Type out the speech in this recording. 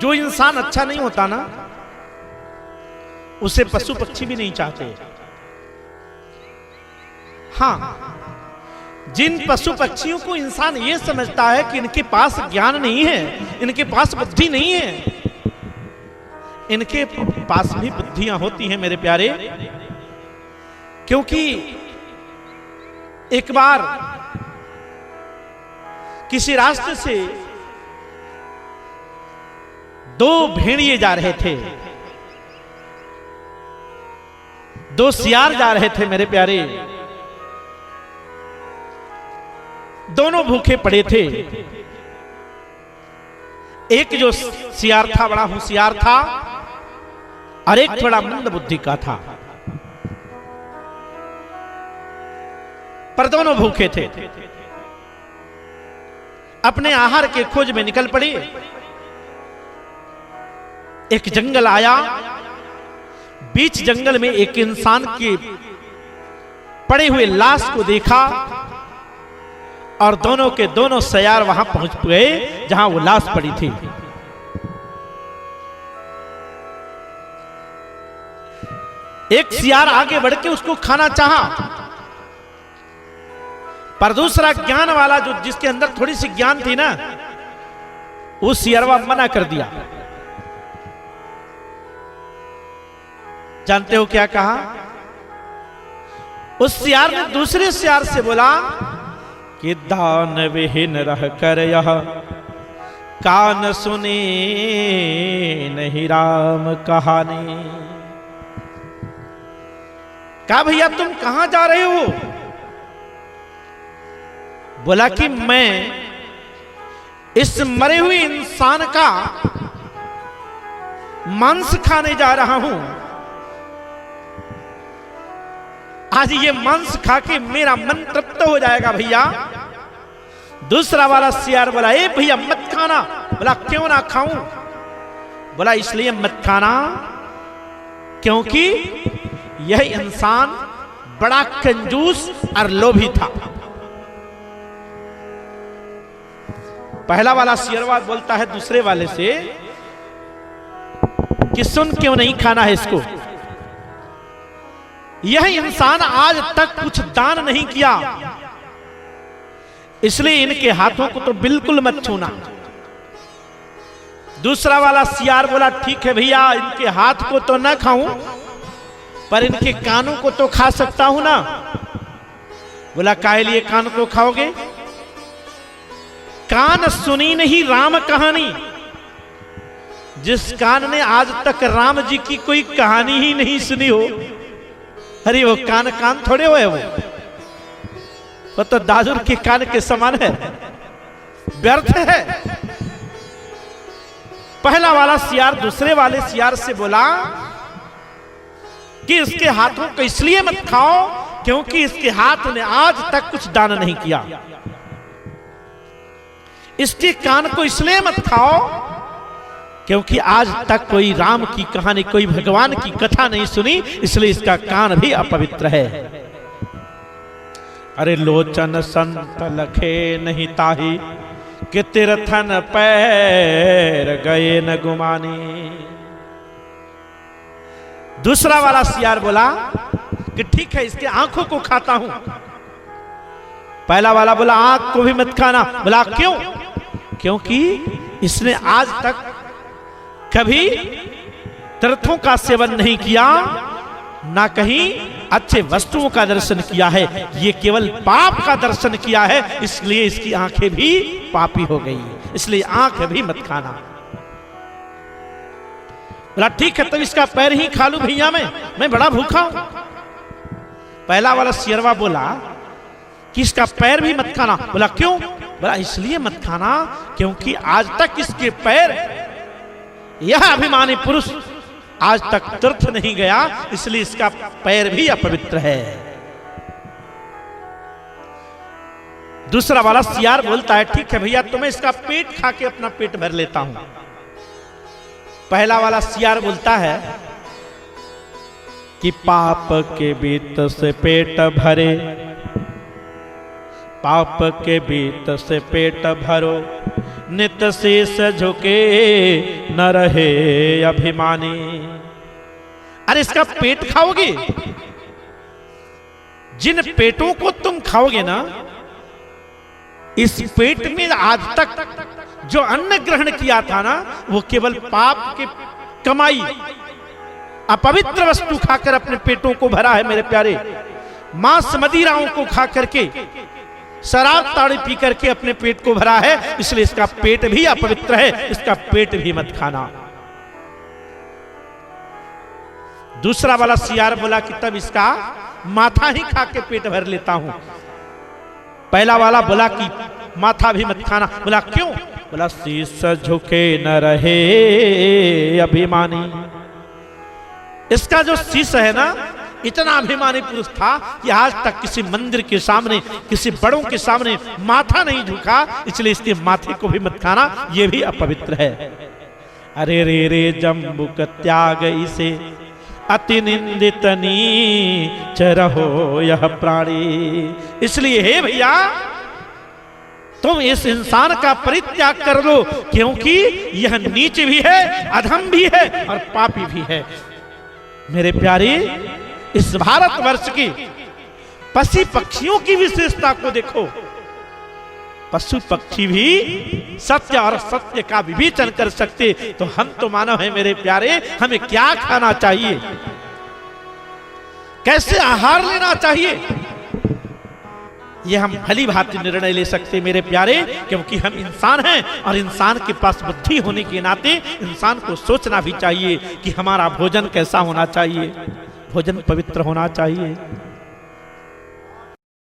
जो इंसान अच्छा नहीं होता ना, उसे पशु पक्षी भी नहीं चाहते। हां, जिन पशु पक्षियों को इंसान ये समझता है कि इनके पास ज्ञान नहीं है, इनके पास बुद्धि नहीं है, इनके पास भी बुद्धियां होती हैं मेरे प्यारे। क्योंकि एक बार किसी रास्ते से दो भेड़िए जा रहे थे, दो सियार जा रहे थे मेरे प्यारे। दोनों भूखे पड़े थे। एक जो सियार था बड़ा होशियार था और एक थोड़ा मंद बुद्धि का था, पर दोनों भूखे थे। अपने आहार के खोज में निकल पड़े। एक जंगल आया, बीच जंगल में एक इंसान के पड़े हुए लाश को देखा और दोनों के दोनों सयार वहां पहुंच गए जहां वो लाश पड़ी थी। एक सियार आगे बढ़ के उसको खाना चाहा, पर दूसरा ज्ञान वाला जो जिसके अंदर थोड़ी सी ज्ञान थी ना, वो सियारवा मना कर दिया। जानते हो क्या कहा? उस सियार ने दूसरे सियार से बोला कि दान विहीन रह कर यह कान सुने नहीं राम कहानी। कहा भैया तुम कहां जा रहे हो? बोला कि मैं इस मरे हुए इंसान का मांस खाने जा रहा हूं। आज ये मांस खा के मेरा मन तृप्त हो जाएगा भैया। दूसरा वाला सियार बोला ए भैया मत खाना। बोला क्यों ना खाऊं? बोला इसलिए मत खाना क्योंकि यह इंसान बड़ा कंजूस और लोभी था। पहला वाला सियरवा बोलता है दूसरे वाले से कि सुन क्यों नहीं खाना है इसको? यह इंसान आज तक कुछ दान नहीं किया, इसलिए इनके हाथों को तो बिल्कुल मत छूना। दूसरा वाला सियार बोला ठीक है भैया, इनके हाथ को तो ना खाऊं, पर इनके कानों को तो खा सकता हूं ना। बोला काहे लिए कान को खाओगे? कान सुनी नहीं राम कहानी। जिस कान ने आज तक राम जी की कोई कहानी ही नहीं सुनी हो, अरे वो कान कान थोड़े हुए, वो तो दादुर के कान के समान है, व्यर्थ है। पहला वाला सियार दूसरे वाले सियार से बोला कि इसके हाथों को इसलिए मत खाओ क्योंकि इसके हाथ ने आज तक कुछ दान नहीं किया। इसके कान को इसलिए मत खाओ क्योंकि आज तक कोई राम की कहानी, कोई भगवान की कथा नहीं सुनी, इसलिए इसका कान भी अपवित्र है। अरे लोचन संत लखे नहीं ताही कि तीर्थन पैर गए न गुमानी। दूसरा वाला सियार बोला कि ठीक है इसके आंखों को खाता हूं। पहला वाला बोला आंख को भी मत खाना। बोला क्यों? क्योंकि इसने आज तक कभी तीर्थों का सेवन नहीं किया, ना कहीं अच्छे वस्तुओं का दर्शन किया है, ये केवल पाप का दर्शन किया है, इसलिए इसकी आंखें भी पापी हो गई, इसलिए आंख भी मत खाना। बोला ठीक है तो इसका पैर ही खा लूं भैया, मैं बड़ा भूखा हूं। पहला वाला सियरवा बोला कि इसका पैर भी मत खाना। बोला क्यों? बोला इसलिए मत खाना क्योंकि आज तक इसके पैर, यह अभिमानी पुरुष आज तक तीर्थ नहीं गया, इसलिए इसका पैर भी अपवित्र है। दूसरा वाला सियार बोलता है ठीक है भैया तो मैं इसका पेट खा के अपना पेट भर लेता हूं। पहला वाला सियार बोलता है कि पाप के बीत से पेट भरे, पाप के बीत से पेट भरो, नित शीस झुके न रहे अभिमानी। अरे इसका पेट खाओगे, जिन पेटों को तुम खाओगे ना, इस पेट में आज तक जो अन्न ग्रहण किया था ना, वो केवल पाप की कमाई, अपवित्र वस्तु खाकर अपने पेटों को भरा है मेरे प्यारे। मांस मदिराओं को खा करके, शराब ताड़ी पी करके अपने पेट को भरा है, इसलिए इसका पेट भी अपवित्र है, इसका पेट भी मत खाना। दूसरा वाला सियार बोला कि तब इसका माथा ही खा के पेट भर लेता हूं। पहला वाला बोला कि माथा भी मत खाना। बोला क्यों? बोला शीश झुके न रहे अभिमानी। इसका जो शीश है ना, इतना अभिमानी पुरुष था कि आज तक किसी मंदिर के सामने, किसी बड़ों के सामने माथा नहीं झुका, इसलिए इसके माथे को भी मत खाना, यह भी अपवित्र है। अरे रे रे जम्बुक त्याग इसे अति निंदित नीच रहो यह प्राणी। इसलिए हे भैया, तुम इस इंसान का परित्याग कर दो, क्योंकि यह नीच भी है, अधम भी है और पापी भी है। मेरे प्यारे, इस भारतवर्ष की पशु पक्षियों की विशेषता को देखो। पशु पक्षी भी सत्य और सत्य का विवेचन कर सकते, तो हम तो मानव हैं मेरे प्यारे, हमें क्या खाना चाहिए, कैसे आहार लेना चाहिए, यह हम भली भांति निर्णय ले सकते मेरे प्यारे, क्योंकि हम इंसान हैं और इंसान के पास बुद्धि होने के नाते इंसान को सोचना भी चाहिए कि हमारा भोजन कैसा होना चाहिए, भोजन पवित्र होना चाहिए।